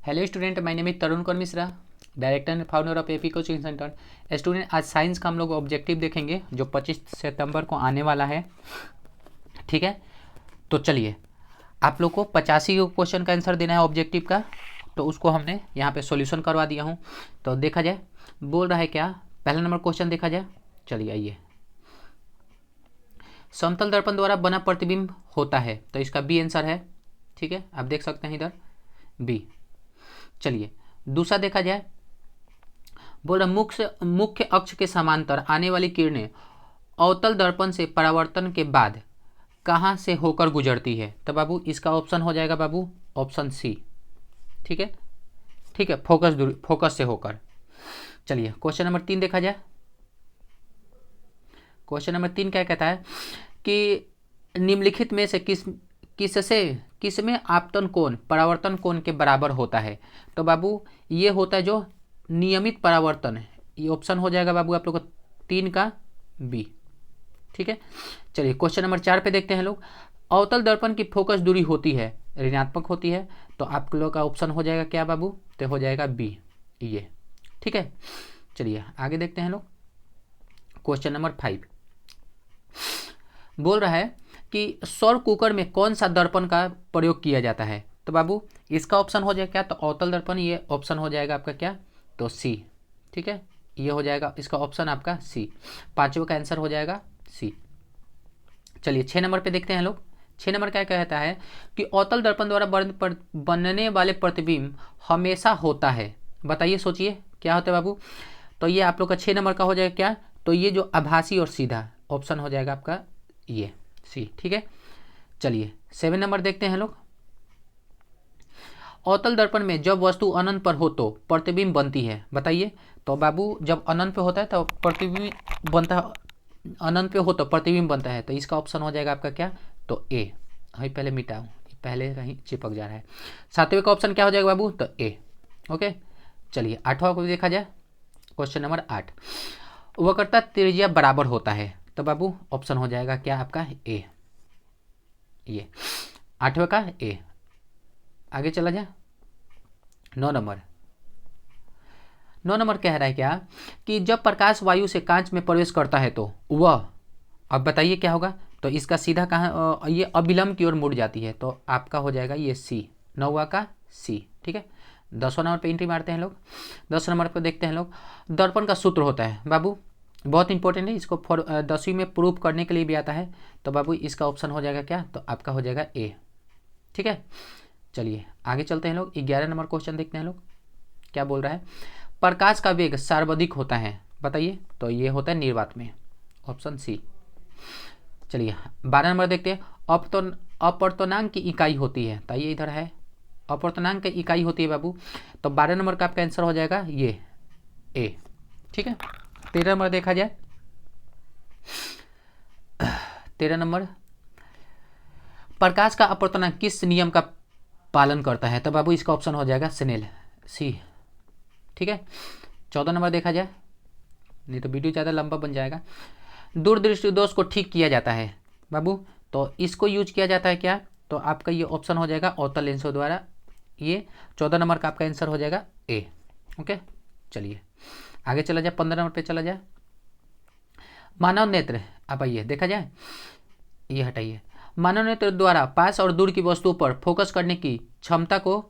Hello student, my name is Tarun Kar Mishra, director and founder of AP coaching centre. Student, आज science का हम लोग objective देखेंगे जो 25 सितंबर को आने वाला है। ठीक है, तो चलिए, आप लोग को 85 क्वेश्चन का आंसर देना है ऑब्जेक्टिव का, तो उसको हमने यहाँ पे सॉल्यूशन करवा दिया हूँ। तो देखा जाए, बोल रहा है क्या, पहला नंबर क्वेश्चन देखा जाए। चलिए आइए, समतल दर्पण द्वारा बना प्रतिबिंब होता है, तो इसका बी आंसर है। ठीक है, आप देख सकते हैं इधर बी। चलिए दूसरा देखा जाए, बोल रहा मुख्य अक्ष के समांतर आने वाली किरणें अवतल दर्पण से परावर्तन के बाद कहाँ से होकर गुजरती है। तो बाबू इसका ऑप्शन हो जाएगा बाबू ऑप्शन सी। ठीक है, ठीक है, फोकस से होकर। चलिए क्वेश्चन नंबर 3 देखा जाए। क्वेश्चन नंबर 3 क्या कहता है कि निम्नलिखित में से किसमें आपतन कोण परावर्तन कोण के बराबर होता है। तो बाबू ये होता है जो नियमित परावर्तन है, ये ऑप्शन हो जाएगा बाबू आप लोग को 3 का बी। ठीक है, चलिए क्वेश्चन नंबर 4 पे देखते हैं लोग। अवतल दर्पण की फोकस दूरी होती है ऋणात्मक होती है, तो आप लोग का ऑप्शन हो जाएगा क्या बाबू, तो हो जाएगा बी ये। ठीक है, चलिए आगे देखते हैं लोग। क्वेश्चन नंबर 5 बोल रहा है कि सौर कुकर में कौन सा दर्पण का प्रयोग किया जाता है। तो बाबू इसका ऑप्शन हो जाएगा क्या, तो अवतल दर्पण, ये ऑप्शन हो जाएगा आपका क्या, तो सी। ठीक है, ये हो जाएगा इसका ऑप्शन आपका सी, पांचों का आंसर हो जाएगा सी। चलिए 6 नंबर पे देखते हैं लोग। 6 नंबर क्या कहता है कि अवतल दर्पण द्वारा बनने वाले प्रतिबिंब हमेशा होता है। बताइए, सोचिए क्या होता है बाबू। तो ये आप लोग का 6 नंबर का हो जाएगा क्या, तो ये जो आभासी और सीधा ऑप्शन हो जाएगा आपका ये सी। ठीक है, चलिए 7 नंबर देखते हैं लोग। अवतल दर्पण में जब वस्तु अनंत पर हो तो प्रतिबिंब बनती है। बताइए, तो बाबू जब अनंत पे होता है तो प्रतिबिंब बनता है, अनंत पे हो तो प्रतिबिंब बनता है, तो इसका ऑप्शन हो जाएगा आपका क्या, तो ए। हाँ पहले मिटाऊँ, पहले कहीं चिपक जा रहा है। 7वें का ऑप्शन क्या हो जाएगा बाबू, तो ए। ओके, चलिए 8वां को देखा जाए। क्वेश्चन नंबर 8, वक्रता त्रिज्या बराबर होता है। तो बाबू ऑप्शन हो जाएगा क्या आपका ए, ये 8वें का ए। आगे चला जाए। 9 नंबर कह रहा है क्या कि जब प्रकाश वायु से कांच में प्रवेश करता है तो वह, अब बताइए क्या होगा, तो इसका सीधा कहाँ, ये अविलंब की ओर मुड़ जाती है, तो आपका हो जाएगा ये सी, 9वां का सी। ठीक है, 10वां नंबर पे एंट्री मारते हैं लोग। 10 नंबर पे देखते हैं लोग, दर्पण का सूत्र होता है बाबू, बहुत इंपॉर्टेंट है, इसको 10वीं में प्रूफ करने के लिए भी आता है। तो बाबू इसका ऑप्शन हो जाएगा क्या, तो आपका हो जाएगा ए। ठीक है, चलिए आगे चलते हैं लोग। 11 नंबर क्वेश्चन देखते हैं लोग, क्या बोल रहा है, प्रकाश का वेग सर्वाधिक होता है। बताइए, तो ये होता है निर्वात में, ऑप्शन सी। चलिए 12 नंबर देखते हैं। अपवर्तनांक की इकाई होती है, तो ये इधर है, अपवर्तनांक की इकाई होती है बाबू, तो 12 नंबर का आपका आंसर हो जाएगा ये ए। ठीक है, 13 नंबर देखा जाए। 13 नंबर, प्रकाश का अपवर्तनांक किस नियम का पालन करता है। तो बाबू इसका ऑप्शन हो जाएगा स्नेल, सी। ठीक है, 14 नंबर देखा जाए, नहीं तो वीडियो ज़्यादा लंबा बन जाएगा। दूरदृष्टि दोष को ठीक किया जाता है बाबू, तो इसको यूज किया जाता है क्या, तो आपका ये ऑप्शन हो जाएगा अवतल लेंसों द्वारा, ये 14 नंबर का आपका आंसर हो जाएगा ए। ओके, चलिए आगे चला जाए। 15 नंबर पे चला जाए। मानव नेत्र, अब आइए देखा जाए, ये हटाइए। मानव नेत्र द्वारा पास और दूर की वस्तुओं पर फोकस करने की क्षमता को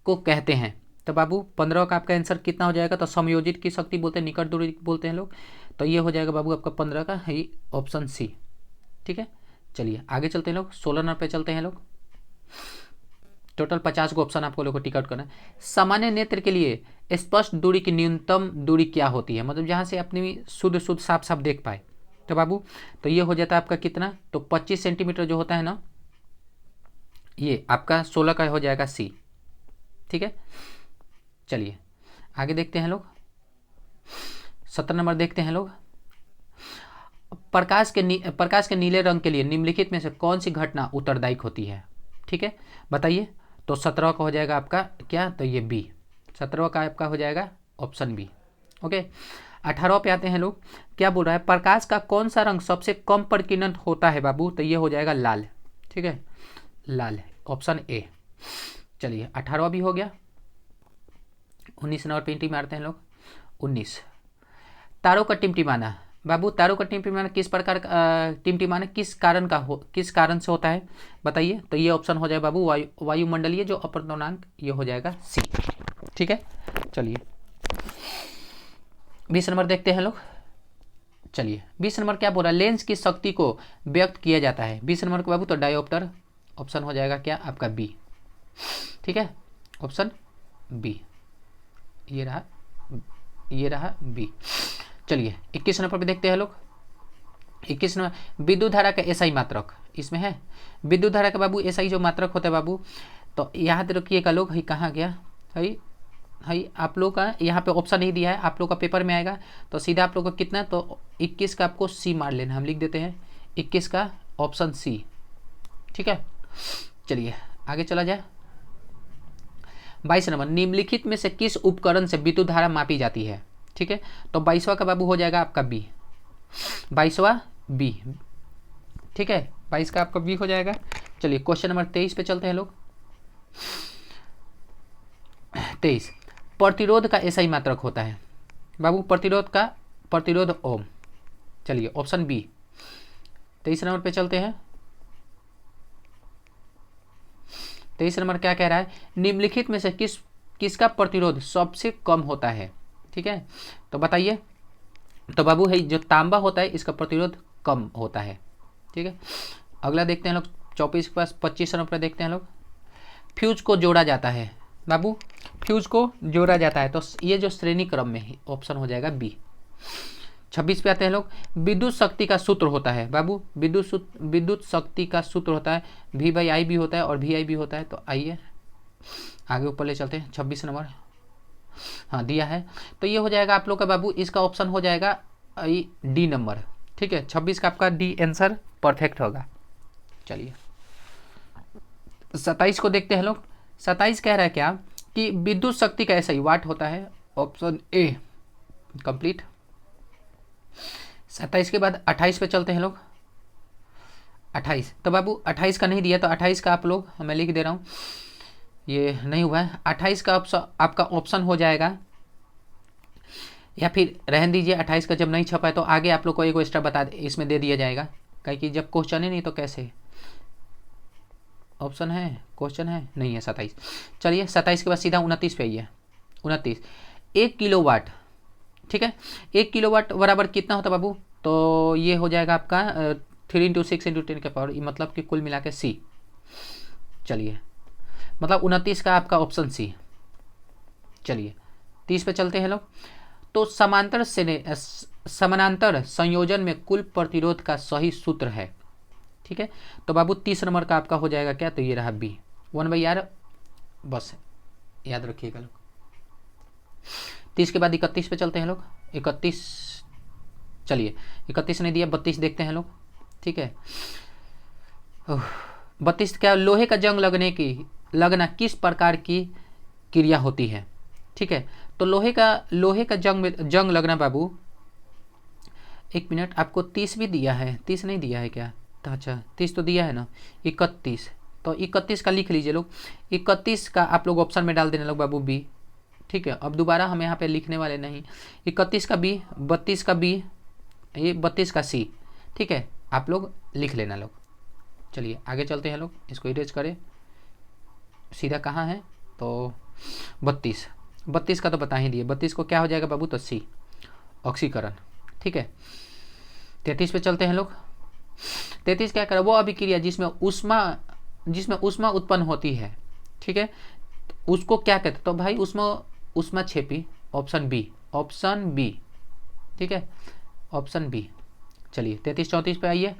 कहते हैं। तो बाबू 15 का आपका आंसर कितना हो जाएगा, तो समयोजित की शक्ति बोलते हैं, निकट दूरी बोलते हैं लोग, तो ये हो जाएगा बाबू आपका 15 का ही ऑप्शन सी। ठीक है, चलिए आगे चलते हैं लोग। 16 नंबर पे चलते हैं लोग। टोटल 50 को ऑप्शन आपको लोग को टिकट करना है। सामान्य नेत्र के लिए स्पष्ट दूरी की न्यूनतम दूरी क्या होती है, मतलब जहाँ से अपनी शुद्ध साफ साफ देख पाए। तो बाबू तो ये हो जाता है आपका कितना, तो 25 सेंटीमीटर जो होता है ना, ये आपका 16 का हो जाएगा सी। ठीक है, चलिए आगे देखते हैं लोग। 17 नंबर देखते हैं लोग। प्रकाश के नीले रंग के लिए निम्नलिखित में से कौन सी घटना उत्तरदायी होती है। ठीक है, बताइए, तो 17 का हो जाएगा आपका क्या, तो ये बी, 17 का आपका हो जाएगा ऑप्शन बी। ओके, 18 पे आते हैं लोग। क्या बोल रहा है, प्रकाश का कौन सा रंग सबसे कम प्रकीर्णन होता है बाबू, तो ये हो जाएगा लाल। ठीक है, लाल ऑप्शन ए। चलिए 18वां भी हो गया। 19 नंबर पे इंटी मारते हैं लोग। 19। तारों का टिमटिमाना। बाबू तारों का टिमटिमाना किस प्रकार टिमटिमाना किस कारण से होता है बताइए। तो ये ऑप्शन हो जाए बाबू वायुमंडलीय जो अपर्तनांक, ये हो जाएगा सी। ठीक है, चलिए 20 नंबर देखते हैं लोग। चलिए 20 नंबर क्या बोल रहा है, लेंस की शक्ति को व्यक्त किया जाता है। 20 नंबर को बाबू तो डायोप्टर, ऑप्शन हो जाएगा क्या आपका बी। ठीक है, ऑप्शन बी, ये रहा बी। चलिए 21 नंबर पे देखते हैं लोग। 21 नंबर विद्युत धारा का एसआई मात्रक इसमें है। विद्युत धारा का बाबू एसआई जो मात्रक होता है बाबू, तो याद रखिएगा लोग। हई कहाँ गया, हई आप लोग का यहाँ पे ऑप्शन नहीं दिया है, आप लोग का पेपर में आएगा तो सीधा आप लोग का कितना, तो 21 का आपको सी मार लेना। हम लिख देते हैं 21 का ऑप्शन सी। ठीक है, चलिए आगे चला जाए। 22 नंबर निम्नलिखित में से किस उपकरण से विद्युत धारा मापी जाती है। ठीक है, तो 22वां का बाबू हो जाएगा आपका बी, 22वां बी। ठीक है, 22 का आपका बी हो जाएगा। चलिए क्वेश्चन नंबर 23 पे चलते हैं लोग। 23 प्रतिरोध का एसआई मात्रक होता है बाबू, प्रतिरोध ओम। चलिए ऑप्शन बी। 23 नंबर पे चलते हैं। 23 नंबर क्या कह रहा है, निम्नलिखित में से किसका प्रतिरोध सबसे कम होता है। ठीक है, तो बताइए। तो बाबू है जो तांबा होता है इसका प्रतिरोध कम होता है। ठीक है, अगला देखते हैं लोग 24 के पास। 25 नंबर पर देखते हैं लोग। फ्यूज को जोड़ा जाता है बाबू, फ्यूज को जोड़ा जाता है, तो ये जो श्रेणी क्रम में है ऑप्शन हो जाएगा बी। 26 पे आते हैं लोग। विद्युत शक्ति का सूत्र होता है बाबू, विद्युत शक्ति का सूत्र होता है V/I भी होता है और VI भी होता है। तो आइए आगे ऊपर ले चलते हैं। 26 नंबर हाँ दिया है, तो ये हो जाएगा आप लोग का बाबू, इसका ऑप्शन हो जाएगा डी नंबर। ठीक है, 26 का आपका डी आंसर परफेक्ट होगा। चलिए 27 को देखते हैं लोग। 27 कह रहा है क्या कि विद्युत शक्ति का ऐसा ही वाट होता है, ऑप्शन ए कंप्लीट। 27 के बाद 28 पे चलते हैं लोग। 28 तो बाबू 28 का नहीं दिया, तो 28 का आप लोग मैं लिख दे रहा हूँ, ये नहीं हुआ है। 28 का आपका ऑप्शन हो जाएगा, या फिर रहन दीजिए 28 का जब नहीं छपा है तो आगे आप लोग को एक एक्स्ट्रा बता इसमें दे दिया जाएगा, क्योंकि जब क्वेश्चन ही नहीं तो कैसे ऑप्शन है, क्वेश्चन है नहीं है। 27 चलिए 27 के बाद सीधा 29 पे आइए। 29 1 किलोवाट। ठीक है, 1 किलोवाट बराबर कितना होता है बाबू, तो ये हो जाएगा आपका 3 × 6 × 10 के पावर, मतलब कि कुल मिला के सी। चलिए मतलब 29 का आपका ऑप्शन सी। चलिए 30 पे चलते हैं लोग। तो समानांतर संयोजन में कुल प्रतिरोध का सही सूत्र है। ठीक है, तो बाबू 30 नंबर का आपका हो जाएगा क्या, तो ये रहा बी 1/R, बस याद रखिएगा लोग। 30 के बाद 31 पे चलते हैं लोग। 31 चलिए 31 नहीं दिया, 32 देखते हैं लोग। ठीक है, 32 क्या, लोहे का जंग लगना किस प्रकार की क्रिया होती है। ठीक है, तो लोहे का जंग लगना बाबू, एक मिनट, आपको 30 भी दिया है, 30 नहीं दिया है क्या, तो अच्छा 30 तो दिया है ना। 31 तो 31 का लिख लीजिए लोग। 31 का आप लोग ऑप्शन में डाल देने लोग बाबू बी। ठीक है, अब दोबारा हम यहाँ पे लिखने वाले नहीं। 31 का बी, 32 का बी, ये 32 का सी। ठीक है, आप लोग लिख लेना लोग। चलिए आगे चलते हैं लोग, इसको इरेज करें। सीधा कहाँ है, तो 32 का तो बता ही दिए। 32 को क्या हो जाएगा बाबू, तो सी ऑक्सीकरण। ठीक है, 33 पे चलते हैं लोग। 33 क्या करें, वो अभिक्रिया जिसमें ऊष्मा उत्पन्न होती है। ठीक है, उसको क्या कहते हैं, तो भाई ऊष्माक्षेपी, ऑप्शन बी। ठीक है, ऑप्शन बी। चलिए 33 34 पे आइए।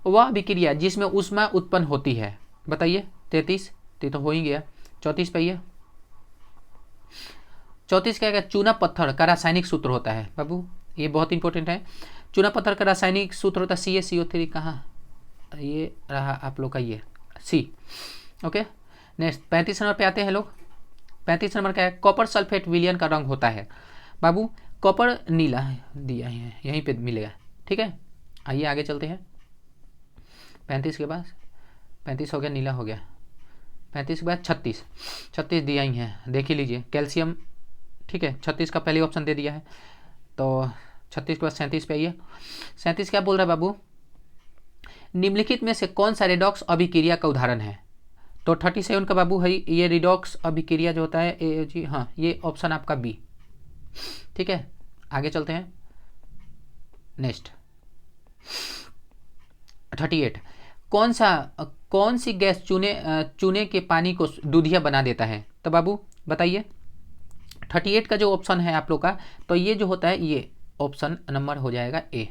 वह अभिक्रिया जिसमें ऊष्मा उत्पन्न होती है, बताइए। 33 तो हो ही गया। 34 पे आइए। 34 क्या है, चूना पत्थर का रासायनिक सूत्र होता है बाबू, ये बहुत इंपॉर्टेंट है। चूना पत्थर का रासायनिक सूत्र होता है CaCO3, कहाँ, ये रहा आप लोग का ये सी। ओके, नेक्स्ट 35 नंबर पे आते हैं लोग। 35 नंबर क्या है, कॉपर सल्फेट विलयन का रंग होता है बाबू। कॉपर नीला दिया है, यहीं पे मिलेगा। ठीक है, आइए आगे चलते हैं। 35 के बाद 35 हो गया, नीला हो गया। 35 के बाद 36 दिया ही है, देख ही लीजिए, कैल्शियम। ठीक है, 36 का पहले ऑप्शन दे दिया है। तो 36 के बाद 37 पे आइए। 37 क्या बोल रहा है बाबू, निम्नलिखित में से कौन सा रेडॉक्स अभिक्रिया का उदाहरण है। तो 37 का बाबू है ये रिडॉक्स अभिक्रिया जो होता है जी, हाँ ये ऑप्शन आपका बी। ठीक है, आगे चलते हैं नेक्स्ट। 38 कौन सी गैस चूने के पानी को दूधिया बना देता है। तो बाबू बताइए, 38 का जो ऑप्शन है आप लोग का, तो ये जो होता है ये ऑप्शन नंबर हो जाएगा ए।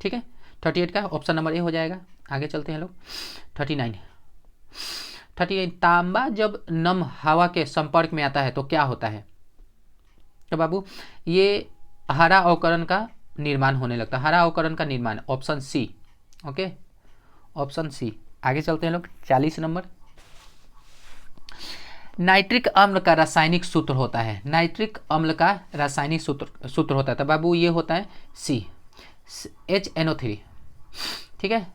ठीक है, 38 का ऑप्शन नंबर ए हो जाएगा। आगे चलते हैं लोग। 39 तांबा जब नम हवा के संपर्क में आता है तो क्या होता है। तो बाबू ये हरा अवकरण का निर्माण होने लगता है, हरा अवकरण का निर्माण, option C. Okay, option C. आगे चलते हैं लोग। 40 नंबर, नाइट्रिक अम्ल का रासायनिक सूत्र होता है, नाइट्रिक अम्ल का रासायनिक सूत्र होता है। तो बाबू ये होता है सी, HNO3। ठीक है,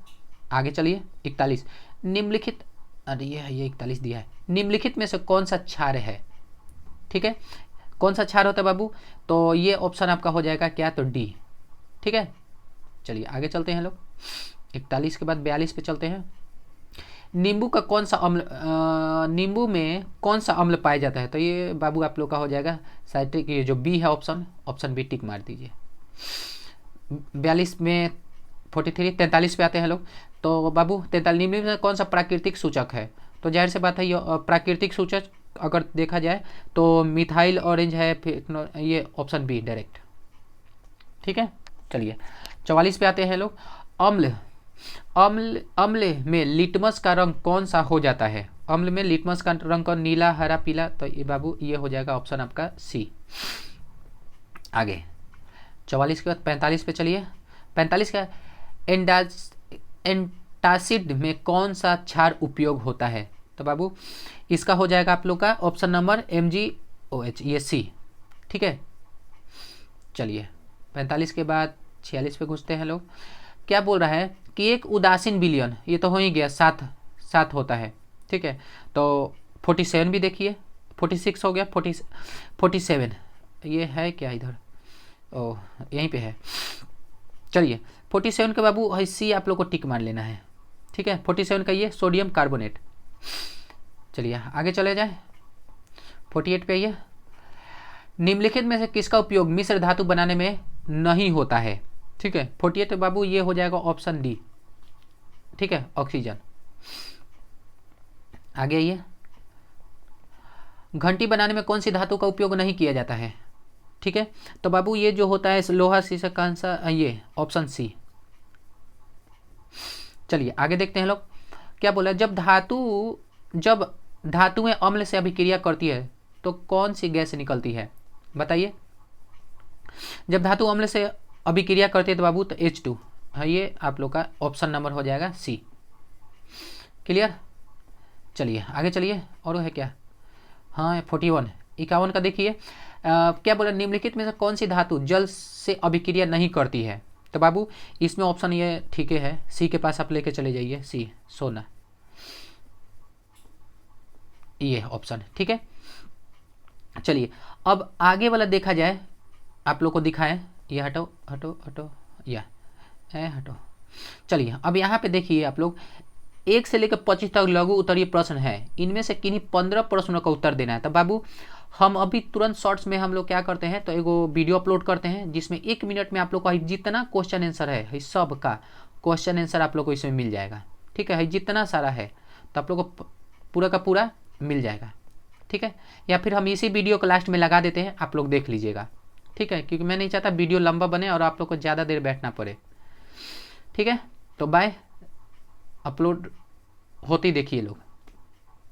आगे चलिए। 41 निम्नलिखित, अरे ये 41 दिया है, निम्नलिखित में से कौन सा क्षार है। ठीक है, कौन सा क्षार होता है बाबू, तो ये ऑप्शन आपका हो जाएगा क्या, तो डी। ठीक है, चलिए आगे चलते हैं लोग। 41 के बाद 42 पे चलते हैं। नींबू का कौन सा अम्ल, नींबू में कौन सा अम्ल पाया जाता है। तो ये बाबू आप लोग का हो जाएगा साइट्रिक, ये जो बी है ऑप्शन बी टिक मार दीजिए। 42 में 43 पे आते हैं लोग। तो बाबू 43 निम्न में कौन सा प्राकृतिक सूचक है। तो जाहिर सी बात है ये प्राकृतिक सूचक अगर देखा जाए तो मिथाइल ऑरेंज है, फिर ये ऑप्शन बी डायरेक्ट। ठीक है, चलिए 44 पे आते हैं लोग। अम्ल में लिटमस का रंग कौन सा हो जाता है। अम्ल में लिटमस का रंग कौन, नीला, हरा, पीला। तो ये बाबू ये हो जाएगा ऑप्शन आपका सी। आगे 44 के बाद 45 पे चलिए। 45 का एंटासिड में कौन सा क्षार उपयोग होता है। तो बाबू इसका हो जाएगा आप लोग का ऑप्शन नंबर MgOH, ये सी। ठीक है, चलिए 45 के बाद 46 पे घुसते हैं लोग। क्या बोल रहा है कि एक उदासीन विलयन, ये तो हो ही गया, 7 होता है। ठीक है, तो 47 भी देखिए, 46 हो गया, 47 ये है क्या इधर, ओह यहीं पे है। चलिए 47 के बाबू सी आप लोग को टिक मार लेना है। ठीक है, 47 का ये सोडियम कार्बोनेट। चलिए आगे चले जाए। 48 पे ये निम्नलिखित में से किसका उपयोग मिश्र धातु बनाने में नहीं होता है। ठीक है, 48 बाबू ये हो जाएगा ऑप्शन डी। ठीक है, ऑक्सीजन। आगे आइए, घंटी बनाने में कौन सी धातु का उपयोग नहीं किया जाता है। ठीक है, तो बाबू ये जो होता है लोहा, शीशा, कांसा, ये ऑप्शन सी। चलिए आगे देखते हैं लोग। क्या बोला, जब धातुएं अम्ल से अभिक्रिया करती है तो कौन सी गैस निकलती है। बताइए, जब धातु अम्ल से अभिक्रिया करती है तो बाबू तो H2 है, ये आप लोग का ऑप्शन नंबर हो जाएगा सी। क्लियर, चलिए आगे चलिए। और है क्या, हाँ 51 का देखिए। क्या बोला, निम्नलिखित में से कौन सी धातु जल से अभिक्रिया नहीं करती है। तो बाबू इसमें ऑप्शन ये ठीक है, सी के पास आप लेके चले जाइए, सी सोना, ये ऑप्शन। ठीक है, चलिए अब आगे वाला देखा जाए, आप लोग को दिखाएं, ये हटो हटो हटो, या हटो। चलिए अब यहाँ पे देखिए आप लोग, 1 से लेकर 25 तक लघु उत्तरीय प्रश्न है, इनमें से किन्हीं 15 प्रश्नों का उत्तर देना है। तो बाबू हम अभी तुरंत शॉर्ट्स में हम लोग क्या करते हैं, तो एगो वीडियो अपलोड करते हैं जिसमें 1 मिनट में आप लोग का जितना क्वेश्चन आंसर है सब का क्वेश्चन आंसर आप लोग को इसमें मिल जाएगा। ठीक है, जितना सारा है तो आप लोग को पूरा का पूरा मिल जाएगा। ठीक है, या फिर हम इसी वीडियो को लास्ट में लगा देते हैं, आप लोग देख लीजिएगा। ठीक है, क्योंकि मैं नहीं चाहता वीडियो लंबा बने और आप लोग को ज़्यादा देर बैठना पड़े। ठीक है, तो बाय, अपलोड होते ही देखिए लोग।